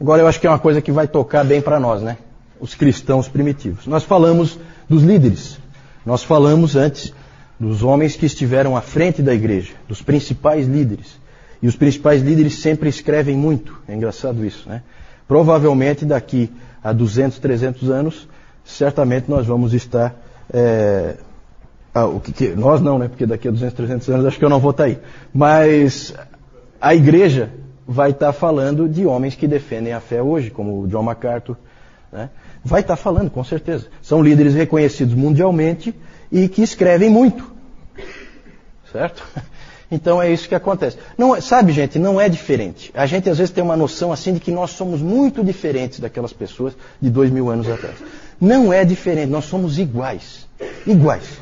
Agora eu acho que é uma coisa que vai tocar bem para nós, né? Os cristãos primitivos. Nós falamos dos líderes. Nós falamos antes dos homens que estiveram à frente da igreja, dos principais líderes. E os principais líderes sempre escrevem muito. É engraçado isso, né? Provavelmente daqui a 200, 300 anos, certamente nós vamos estar... nós não, né? Porque daqui a 200, 300 anos acho que eu não vou estar aí. Mas a igreja vai estar falando de homens que defendem a fé hoje, como o John MacArthur, né? Vai estar falando, com certeza. São líderes reconhecidos mundialmente e que escrevem muito. Certo? Então é isso que acontece. Não, sabe, gente, não é diferente. A gente às vezes tem uma noção assim de que nós somos muito diferentes daquelas pessoas de 2000 anos atrás. Não é diferente, nós somos iguais. Iguais.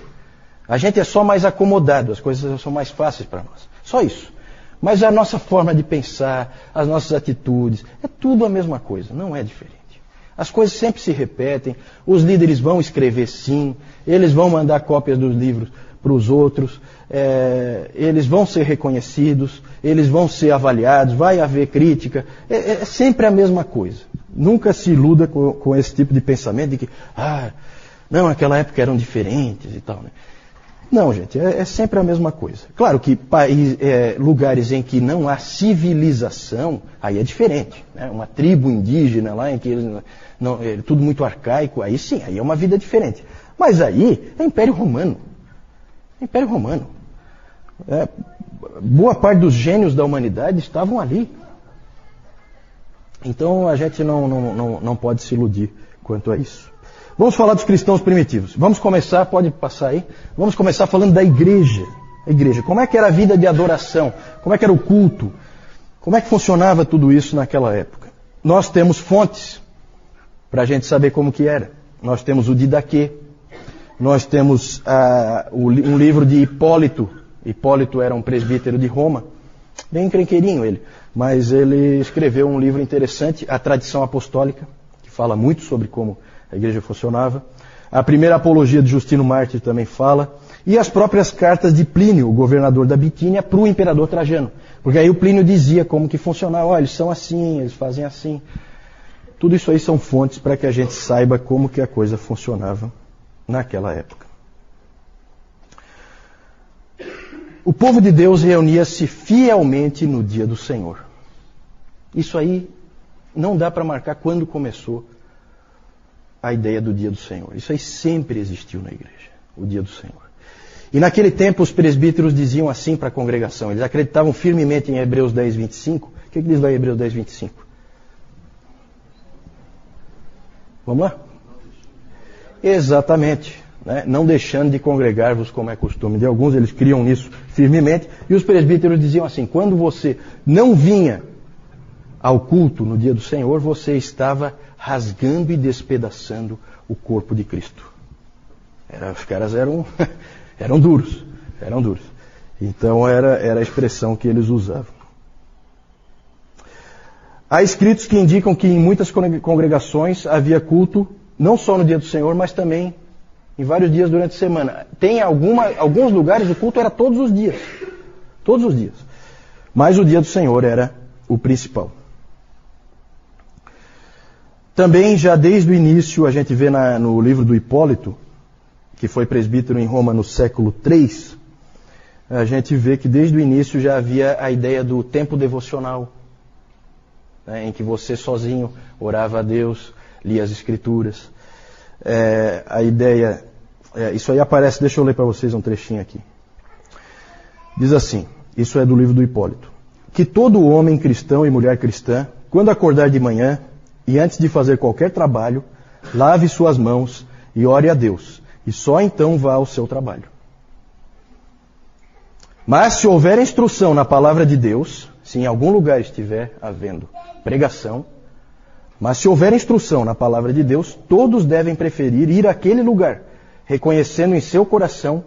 A gente é só mais acomodado, as coisas são mais fáceis para nós. Só isso. Mas a nossa forma de pensar, as nossas atitudes, é tudo a mesma coisa, não é diferente. As coisas sempre se repetem, os líderes vão escrever sim, eles vão mandar cópias dos livros para os outros, eles vão ser reconhecidos, eles vão ser avaliados, vai haver crítica, é sempre a mesma coisa. Nunca se iluda com esse tipo de pensamento de que, não, naquela época eram diferentes e tal, né? Não, gente, é sempre a mesma coisa. Claro que lugares em que não há civilização, aí é diferente, né? Uma tribo indígena lá em que é tudo muito arcaico, aí sim, aí é uma vida diferente. Mas aí é Império Romano. Império Romano. Boa parte dos gênios da humanidade estavam ali. Então a gente não pode se iludir quanto a isso. Vamos falar dos cristãos primitivos. Vamos começar, pode passar aí. Vamos começar falando da igreja. A igreja. Como é que era a vida de adoração? Como é que era o culto? Como é que funcionava tudo isso naquela época? Nós temos fontes para a gente saber como que era. Nós temos o Didaquê. Nós temos um livro de Hipólito. Hipólito era um presbítero de Roma. Bem encrenqueirinho ele. Mas ele escreveu um livro interessante, A Tradição Apostólica, que fala muito sobre como a igreja funcionava. A primeira apologia de Justino Mártir também fala. E as próprias cartas de Plínio, o governador da Bitínia, para o imperador Trajano. Porque aí o Plínio dizia como que funcionava. Eles são assim, eles fazem assim. Tudo isso aí são fontes para que a gente saiba como que a coisa funcionava naquela época. O povo de Deus reunia-se fielmente no dia do Senhor. Isso aí não dá para marcar quando começou a ideia do dia do Senhor. Isso aí sempre existiu na igreja, o dia do Senhor. E naquele tempo os presbíteros diziam assim para a congregação, eles acreditavam firmemente em Hebreus 10, 25. O que diz lá em Hebreus 10, 25? Vamos lá? Exatamente. Né? Não deixando de congregar-vos como é costume de alguns, eles criam nisso firmemente. E os presbíteros diziam assim, quando você não vinha ao culto no dia do Senhor, você estava rasgando e despedaçando o corpo de Cristo. Os caras eram duros. Então era a expressão que eles usavam. Há escritos que indicam que em muitas congregações havia culto, não só no dia do Senhor, mas também em vários dias durante a semana. Tem alguns lugares o culto era todos os dias. Todos os dias. Mas o dia do Senhor era o principal. Também, já desde o início, a gente vê no livro do Hipólito, que foi presbítero em Roma no século III, a gente vê que desde o início já havia a ideia do tempo devocional, né, em que você sozinho orava a Deus, lia as Escrituras. A ideia, isso aí aparece, deixa eu ler para vocês um trechinho aqui. Diz assim, isso é do livro do Hipólito, que todo homem cristão e mulher cristã, quando acordar de manhã, e antes de fazer qualquer trabalho, lave suas mãos e ore a Deus, e só então vá ao seu trabalho. Mas se houver instrução na palavra de Deus, se em algum lugar estiver havendo pregação, mas se houver instrução na palavra de Deus, todos devem preferir ir àquele lugar, reconhecendo em seu coração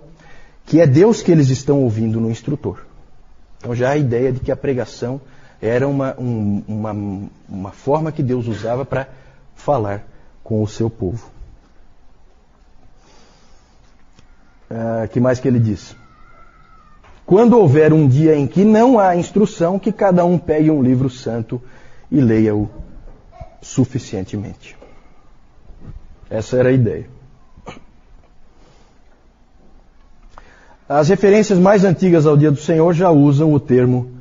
que é Deus que eles estão ouvindo no instrutor. Então já há a ideia de que a pregação era uma forma que Deus usava para falar com o seu povo. Que mais que ele diz? Quando houver um dia em que não há instrução, que cada um pegue um livro santo e leia-o suficientemente. Essa era a ideia. As referências mais antigas ao dia do Senhor já usam o termo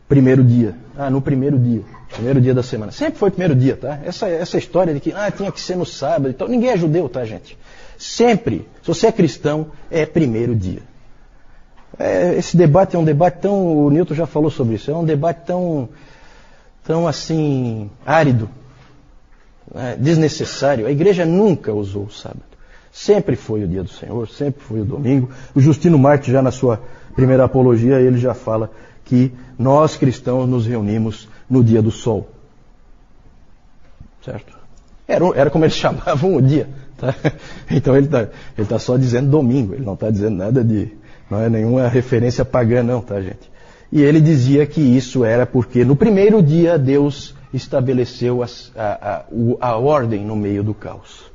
primeiro dia. No primeiro dia da semana. Sempre foi primeiro dia, tá? Essa história de que tinha que ser no sábado e tal. Ninguém é judeu, tá, gente? Sempre, se você é cristão, é primeiro dia. Esse debate é um debate tão... O Newton já falou sobre isso. É um debate tão assim, árido, desnecessário. A igreja nunca usou o sábado. Sempre foi o dia do Senhor, sempre foi o domingo. O Justino Marte, já na sua primeira apologia, ele já fala que nós cristãos nos reunimos no dia do sol. Certo? Era como eles chamavam o dia. Tá? Então ele tá só dizendo domingo, ele não está dizendo nada de... Não é nenhuma referência pagã não, tá, gente? E ele dizia que isso era porque no primeiro dia Deus estabeleceu a ordem no meio do caos.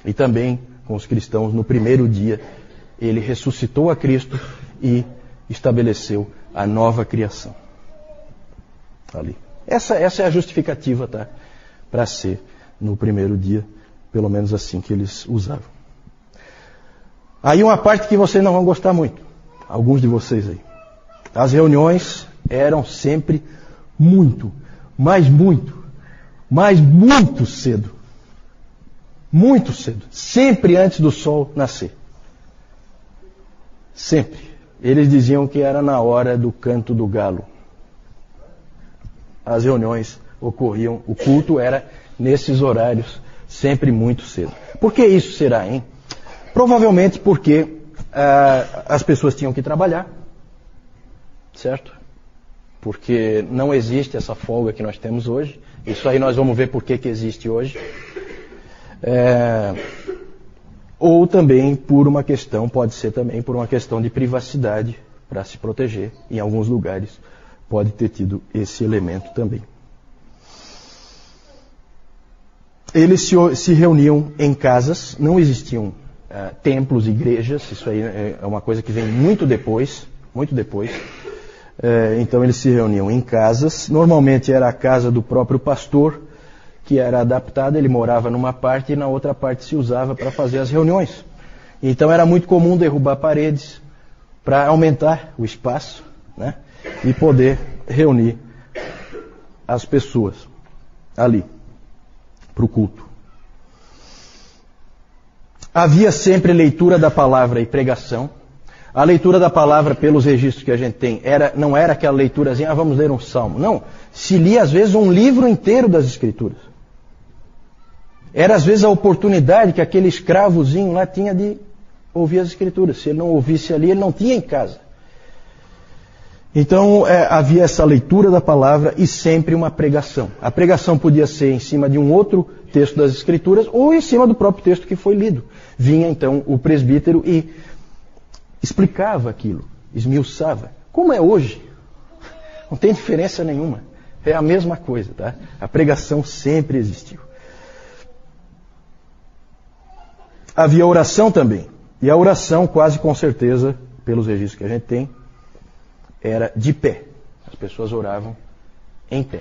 E também com os cristãos, no primeiro dia, ele ressuscitou a Cristo e estabeleceu a nova criação. Ali. Essa é a justificativa, tá? Para ser no primeiro dia, pelo menos assim que eles usavam. Aí uma parte que vocês não vão gostar muito, alguns de vocês aí. As reuniões eram sempre muito cedo. Muito cedo. Sempre antes do sol nascer. Sempre. Eles diziam que era na hora do canto do galo. As reuniões ocorriam, o culto era nesses horários, sempre muito cedo. Por que isso será, hein? Provavelmente porque as pessoas tinham que trabalhar, certo? Porque não existe essa folga que nós temos hoje. Isso aí nós vamos ver por que existe hoje. Ou também pode ser também por uma questão de privacidade, para se proteger. Em alguns lugares pode ter tido esse elemento também. Eles se reuniam em casas, não existiam templos, igrejas, isso aí é uma coisa que vem muito depois. Então eles se reuniam em casas, normalmente era a casa do próprio pastor, que era adaptada, ele morava numa parte e na outra parte se usava para fazer as reuniões. Então era muito comum derrubar paredes para aumentar o espaço, né, e poder reunir as pessoas ali para o culto. Havia sempre leitura da palavra e pregação. A leitura da palavra, pelos registros que a gente tem, não era aquela leiturazinha, vamos ler um salmo. Não, se lia às vezes um livro inteiro das Escrituras. Era às vezes a oportunidade que aquele escravozinho lá tinha de ouvir as Escrituras. Se ele não ouvisse ali, ele não tinha em casa. Então havia essa leitura da palavra e sempre uma pregação. A pregação podia ser em cima de um outro texto das Escrituras ou em cima do próprio texto que foi lido. Vinha então o presbítero e explicava aquilo, esmiuçava. Como é hoje? Não tem diferença nenhuma. É a mesma coisa, tá? A pregação sempre existiu. Havia oração também. E a oração, quase com certeza, pelos registros que a gente tem, era de pé. As pessoas oravam em pé.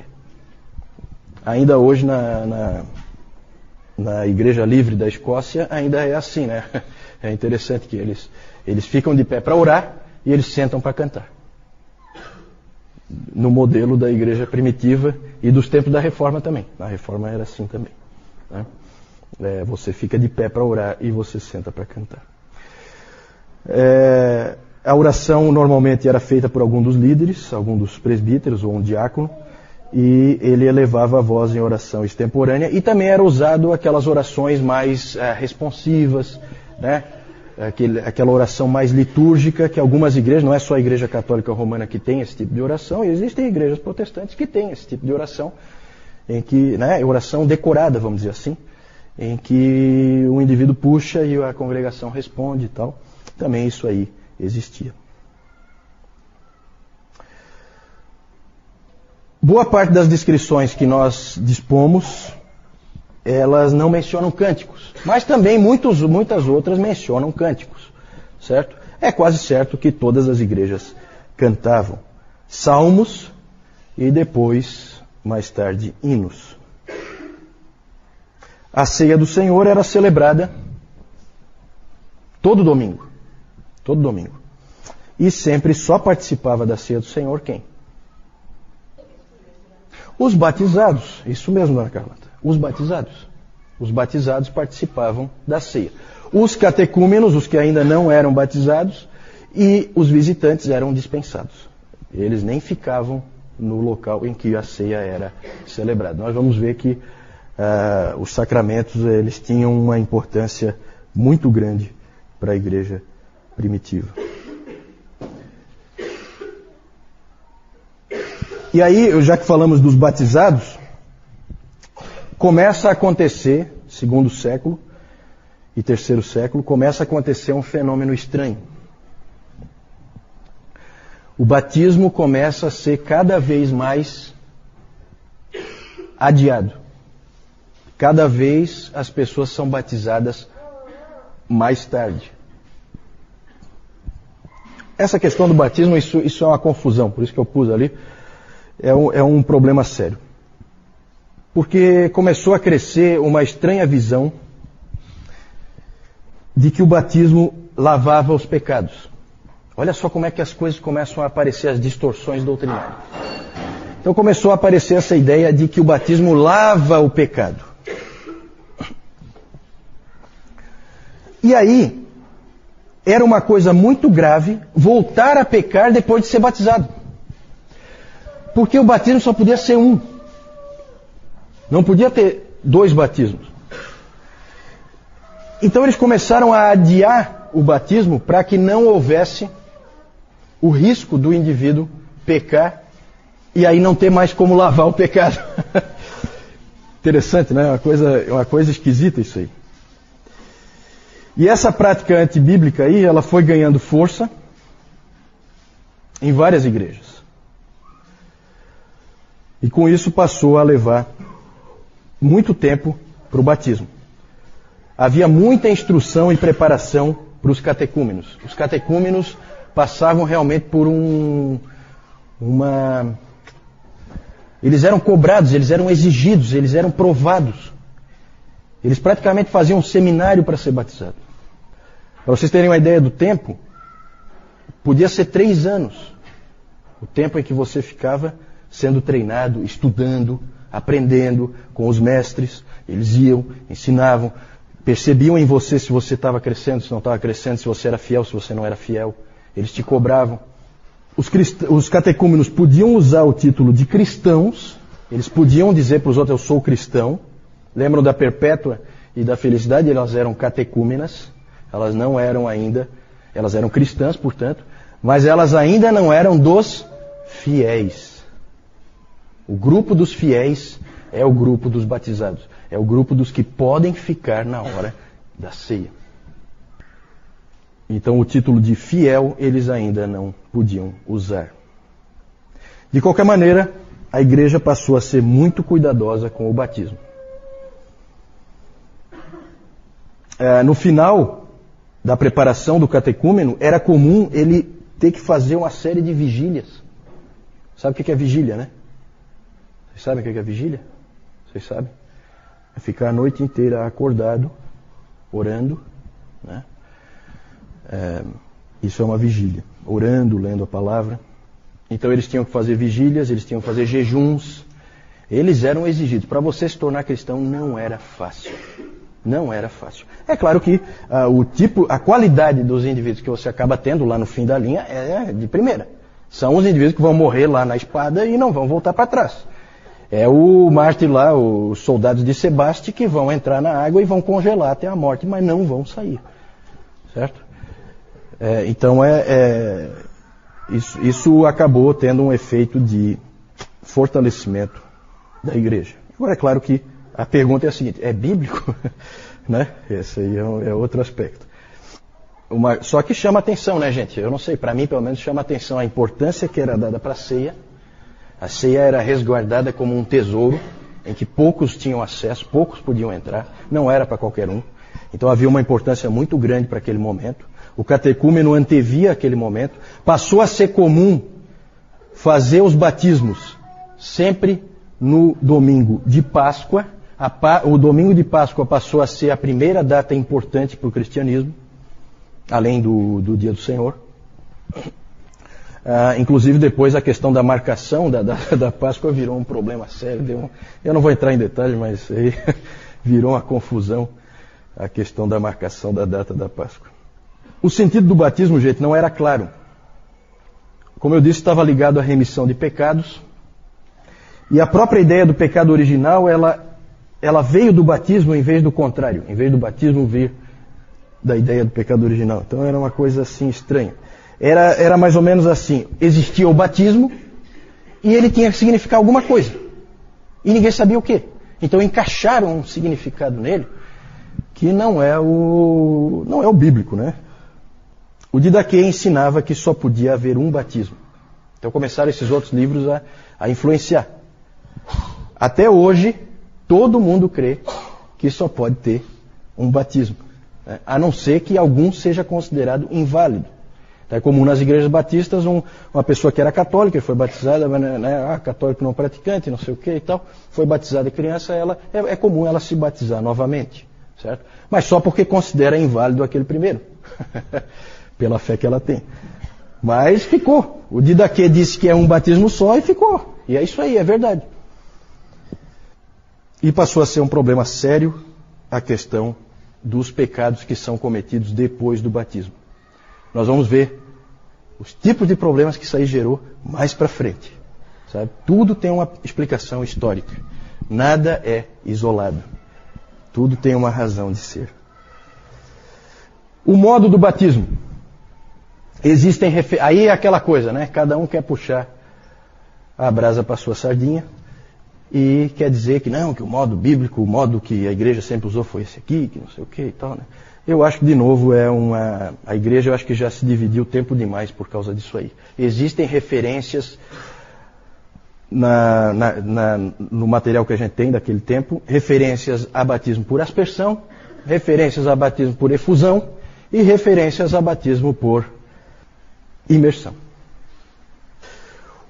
Ainda hoje na Igreja Livre da Escócia ainda é assim, né? É interessante que eles ficam de pé para orar e eles sentam para cantar. No modelo da igreja primitiva e dos tempos da Reforma também. Na Reforma era assim também, né? Você fica de pé para orar e você senta para cantar. A oração normalmente era feita por algum dos líderes, algum dos presbíteros ou um diácono, e ele elevava a voz em oração extemporânea, e também era usado aquelas orações mais responsivas, né? Aquela oração mais litúrgica, que algumas igrejas, não é só a Igreja Católica Romana que tem esse tipo de oração, e existem igrejas protestantes que têm esse tipo de oração, em que, né, oração decorada, vamos dizer assim, em que o indivíduo puxa e a congregação responde e tal. Também isso aí existia. Boa parte das descrições que nós dispomos, elas não mencionam cânticos, mas também muitas outras mencionam cânticos, certo? É quase certo que todas as igrejas cantavam salmos e depois, mais tarde, hinos. a ceia do Senhor era celebrada todo domingo. Todo domingo. E sempre só participava da ceia do Senhor quem? Os batizados. Isso mesmo, dona Carlota. Os batizados. Os batizados participavam da ceia. Os catecúmenos, os que ainda não eram batizados, e os visitantes eram dispensados. Eles nem ficavam no local em que a ceia era celebrada. Nós vamos ver que os sacramentos eles tinham uma importância muito grande para a igreja primitiva. E aí, já que falamos dos batizados, começa a acontecer, segundo século e terceiro século, começa a acontecer um fenômeno estranho. O batismo começa a ser cada vez mais adiado. Cada vez as pessoas são batizadas mais tarde. Essa questão do batismo, isso é uma confusão, por isso que eu pus ali, é um problema sério. Porque começou a crescer uma estranha visão de que o batismo lavava os pecados. Olha só como é que as coisas começam a aparecer, as distorções doutrinárias. Então começou a aparecer essa ideia de que o batismo lava o pecado. E aí, era uma coisa muito grave voltar a pecar depois de ser batizado. Porque o batismo só podia ser um. Não podia ter 2 batismos. Então eles começaram a adiar o batismo para que não houvesse o risco do indivíduo pecar e aí não ter mais como lavar o pecado. Interessante, né? Uma coisa esquisita isso aí. E essa prática antibíblica aí, ela foi ganhando força em várias igrejas. E com isso passou a levar muito tempo para o batismo. Havia muita instrução e preparação para os catecúmenos. Os catecúmenos passavam realmente por Eles eram cobrados, eles eram exigidos, eles eram provados. Eles praticamente faziam um seminário para ser batizado. Para vocês terem uma ideia do tempo, podia ser 3 anos. O tempo em que você ficava sendo treinado, estudando, aprendendo com os mestres. Eles iam, ensinavam, percebiam em você se você estava crescendo, se não estava crescendo, se você era fiel, se você não era fiel. Eles te cobravam. Os catecúmenos podiam usar o título de cristãos, eles podiam dizer para os outros, eu sou cristão. Lembram da Perpétua e da Felicidade? Elas eram catecúmenas, elas não eram ainda, elas eram cristãs, portanto, mas elas ainda não eram dos fiéis. O grupo dos fiéis é o grupo dos batizados, é o grupo dos que podem ficar na hora da ceia. Então o título de fiel eles ainda não podiam usar. De qualquer maneira, a igreja passou a ser muito cuidadosa com o batismo. No final da preparação do catecúmeno, era comum ele ter que fazer uma série de vigílias. Sabe o que é vigília, né? Vocês sabem o que é vigília? Vocês sabem? É ficar a noite inteira acordado, orando, né? Isso é uma vigília. Orando, lendo a palavra. Então eles tinham que fazer vigílias, eles tinham que fazer jejuns. Eles eram exigidos. Para você se tornar cristão não era fácil. Não era fácil. É claro que a qualidade dos indivíduos que você acaba tendo lá no fim da linha é de primeira. São os indivíduos que vão morrer lá na espada e não vão voltar para trás. É o mártir lá, os soldados de Sebaste, que vão entrar na água e vão congelar até a morte, mas não vão sair. Certo? Então isso acabou tendo um efeito de fortalecimento da igreja. Agora é claro que a pergunta é a seguinte, é bíblico? Né? Esse aí é outro aspecto. Só que chama atenção, né, gente? Eu não sei, para mim pelo menos chama atenção a importância que era dada para a ceia. A ceia era resguardada como um tesouro em que poucos tinham acesso, poucos podiam entrar, não era para qualquer um. Então havia uma importância muito grande para aquele momento. O catecúmeno antevia aquele momento. Passou a ser comum fazer os batismos sempre no domingo de Páscoa. O domingo de Páscoa passou a ser a primeira data importante para o cristianismo, além do Dia do Senhor. Inclusive depois a questão da marcação da Páscoa virou um problema sério. Eu não vou entrar em detalhes, mas aí virou uma confusão a questão da marcação da data da Páscoa. O sentido do batismo, gente, não era claro. Como eu disse, estava ligado à remissão de pecados. E a própria ideia do pecado original, ela veio do batismo em vez do contrário. Em vez do batismo vir da ideia do pecado original. Então era uma coisa assim estranha. Era mais ou menos assim. Existia o batismo e ele tinha que significar alguma coisa. E ninguém sabia o quê. Então encaixaram um significado nele que não é o bíblico, né? O Didaquê ensinava que só podia haver um batismo. Então começaram esses outros livros a influenciar. Até hoje, todo mundo crê que só pode ter um batismo, né? A não ser que algum seja considerado inválido. Então, é comum nas igrejas batistas uma pessoa que era católica e foi batizada, né, católico não praticante, não sei o que e tal, foi batizada criança, é comum ela se batizar novamente, certo? Mas só porque considera inválido aquele primeiro. Pela fé que ela tem. Mas ficou. O Didaquê disse que é um batismo só e ficou. E é isso aí, é verdade. E passou a ser um problema sério a questão dos pecados que são cometidos depois do batismo. Nós vamos ver os tipos de problemas que isso aí gerou mais para frente. Sabe? Tudo tem uma explicação histórica. Nada é isolado. Tudo tem uma razão de ser. O modo do batismo. Aí é aquela coisa, né? Cada um quer puxar a brasa para a sua sardinha e quer dizer que não, que o modo bíblico, o modo que a igreja sempre usou foi esse aqui, que não sei o que e tal, né? Eu acho que, de novo, a igreja eu acho que já se dividiu tempo demais por causa disso aí. Existem referências no material que a gente tem daquele tempo, referências a batismo por aspersão, referências a batismo por efusão e referências a batismo por imersão.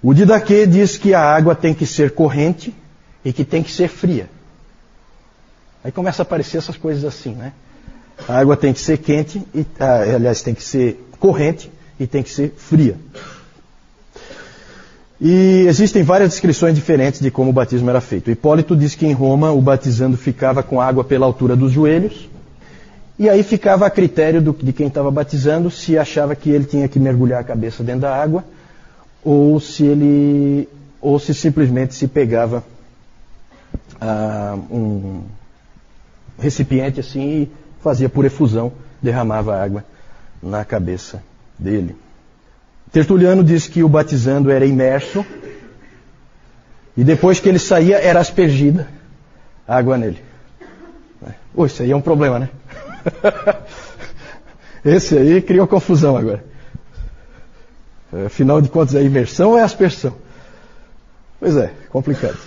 O Didaquê diz que a água tem que ser corrente e que tem que ser fria. Aí começa a aparecer essas coisas assim, né? A água tem que ser quente, aliás, tem que ser corrente e tem que ser fria. E existem várias descrições diferentes de como o batismo era feito. Hipólito diz que em Roma o batizando ficava com água pela altura dos joelhos. E aí ficava a critério de quem estava batizando se achava que ele tinha que mergulhar a cabeça dentro da água ou se simplesmente se pegava um recipiente assim e fazia por efusão, derramava água na cabeça dele. Tertuliano diz que o batizando era imerso e depois que ele saía era aspergida água nele. Isso aí é um problema, né? Esse aí criou confusão agora. Afinal de contas, é imersão ou é aspersão? Pois é, complicado.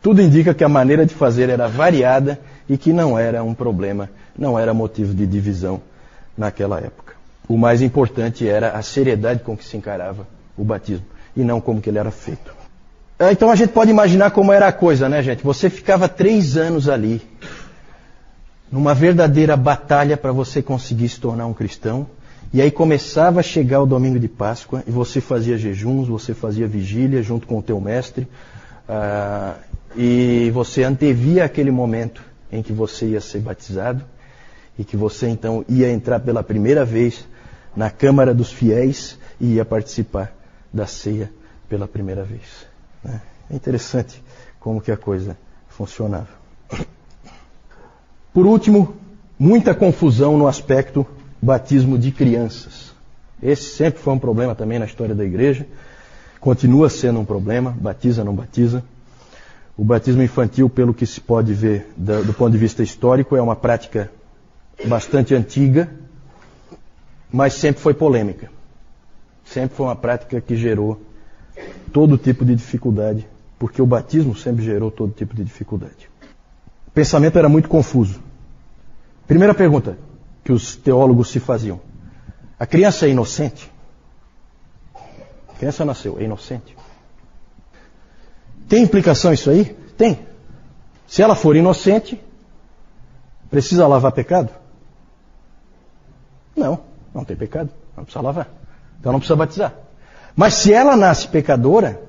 Tudo indica que a maneira de fazer era variada e que não era um problema, não era motivo de divisão naquela época. O mais importante era a seriedade com que se encarava o batismo e não como que ele era feito. Então a gente pode imaginar como era a coisa, né, gente? Você ficava 3 anos ali, numa verdadeira batalha para você conseguir se tornar um cristão. E aí começava a chegar o domingo de Páscoa e você fazia jejuns, você fazia vigília junto com o teu mestre. E você antevia aquele momento em que você ia ser batizado e que você então ia entrar pela primeira vez na Câmara dos Fiéis e ia participar da ceia pela primeira vez. É interessante como que a coisa funcionava. Por último, muita confusão no aspecto batismo de crianças. Esse sempre foi um problema também na história da igreja. Continua sendo um problema, batiza, não batiza. O batismo infantil, pelo que se pode ver do ponto de vista histórico, é uma prática bastante antiga, mas sempre foi polêmica. Sempre foi uma prática que gerou todo tipo de dificuldade, porque o batismo sempre gerou todo tipo de dificuldade. O pensamento era muito confuso. Primeira pergunta que os teólogos se faziam: a criança é inocente? A criança nasceu, é inocente? Tem implicação isso aí? Tem. Se ela for inocente, precisa lavar pecado? Não tem pecado, não precisa lavar. Então não precisa batizar. Mas se ela nasce pecadora,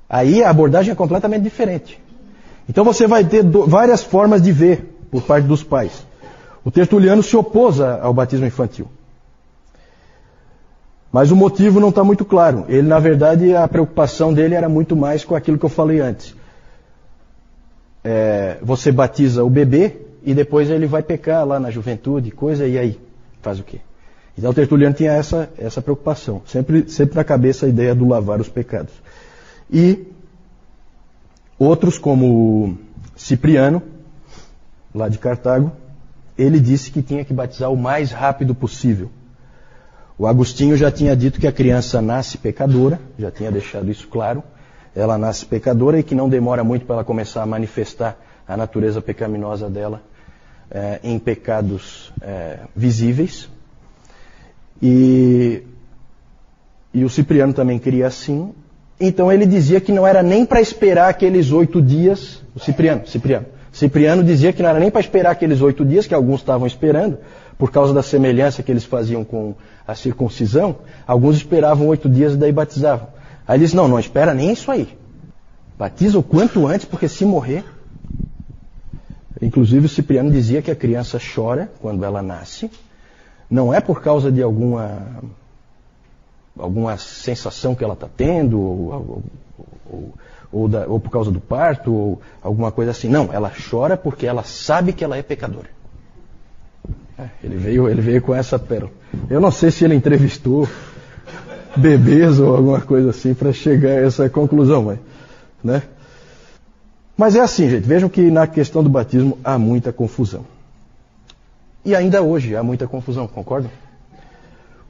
aí a abordagem é completamente diferente. Então você vai ter várias formas de ver por parte dos pais. O Tertuliano se opôs ao batismo infantil. Mas o motivo não está muito claro. Ele, na verdade, a preocupação dele era muito mais com aquilo que eu falei antes. Você batiza o bebê e depois ele vai pecar lá na juventude, coisa, e aí? Faz o quê? Então o Tertuliano tinha essa preocupação. Sempre na cabeça a ideia do lavar os pecados. E outros, como Cipriano, lá de Cartago, ele disse que tinha que batizar o mais rápido possível. O Agostinho já tinha dito que a criança nasce pecadora, já tinha deixado isso claro. Ela nasce pecadora e que não demora muito para ela começar a manifestar a natureza pecaminosa dela em pecados visíveis. E o Cipriano também queria assim. Então ele dizia que não era nem para esperar aqueles 8 dias. O Cipriano dizia que não era nem para esperar aqueles 8 dias, que alguns estavam esperando, por causa da semelhança que eles faziam com a circuncisão. Alguns esperavam 8 dias e daí batizavam. Aí ele disse, não espera nem isso aí. Batiza o quanto antes, porque se morrer... Inclusive o Cipriano dizia que a criança chora quando ela nasce. Não é por causa de alguma sensação que ela está tendo, ou por causa do parto, ou alguma coisa assim. Não, ela chora porque ela sabe que ela é pecadora. Ele veio com essa pérola. Eu não sei se ele entrevistou bebês ou alguma coisa assim para chegar a essa conclusão, né? Mas é assim, gente. Vejam que na questão do batismo há muita confusão. E ainda hoje há muita confusão, concordam?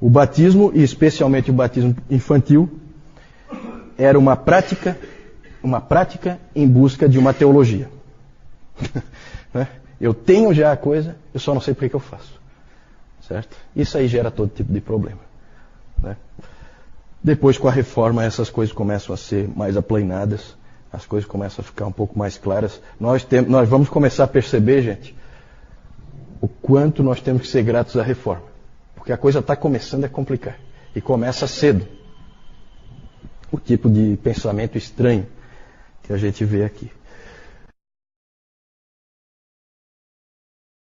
O batismo, e especialmente o batismo infantil, era uma prática em busca de uma teologia. Né? Eu tenho já a coisa, eu só não sei por que eu faço. Certo? Isso aí gera todo tipo de problema. Né? Depois, com a reforma, essas coisas começam a ser mais aplainadas, as coisas começam a ficar um pouco mais claras. Nós vamos começar a perceber, gente, o quanto nós temos que ser gratos à reforma. Porque a coisa está começando a complicar. E começa cedo. O tipo de pensamento estranho que a gente vê aqui.